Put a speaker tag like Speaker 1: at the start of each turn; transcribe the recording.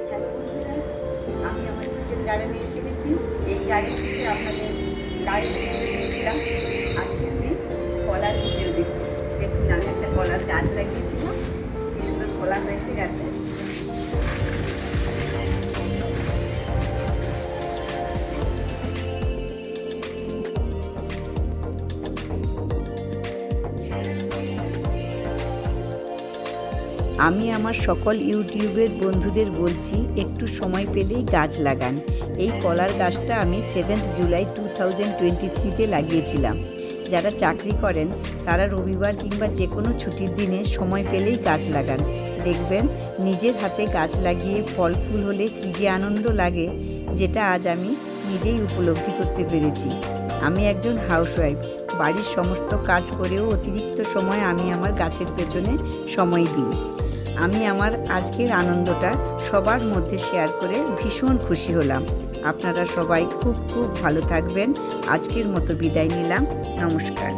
Speaker 1: Hello বন্ধুরা, আমি আমার কিচেন গার্ডেনে এসে গেছি। এই গার্ডেন থেকে আপনাদের গার্ডেন দিয়েছিলাম। আজকে আমি কলার ভিডিও দিচ্ছি। দেখুন, আমি একটা কলার গাছ লাগিয়েছিলাম, কি সুন্দর কলা হয়েছে গাছে। আমি আমার সকল ইউটিউবের বন্ধুদের বলছি, একটু সময় পেলেই গাছ লাগান। এই কলার গাছটা আমি 7 জুলাই 2023-তে লাগিয়েছিলাম। যারা চাকরি করেন তারা রবিবার কিংবা যে কোনো ছুটির দিনে সময় পেলেই গাছ লাগান। দেখবেন নিজের হাতে গাছ লাগিয়ে ফল ফুল হলে কী যে আনন্দ লাগে, যেটা আজ আমি নিজেই উপলব্ধি করতে পেরেছি। আমি একজন হাউসওয়াইফ, বাড়ির সমস্ত কাজ করেও অতিরিক্ত সময় আমি আমার গাছের পেছনে সময় দিই। আমি আমার আজকের আনন্দটা সবার মধ্যে শেয়ার করে ভীষণ খুশি হলাম। আপনারা সবাই খুব খুব ভালো থাকবেন। আজকের মতো বিদায় নিলাম। নমস্কার।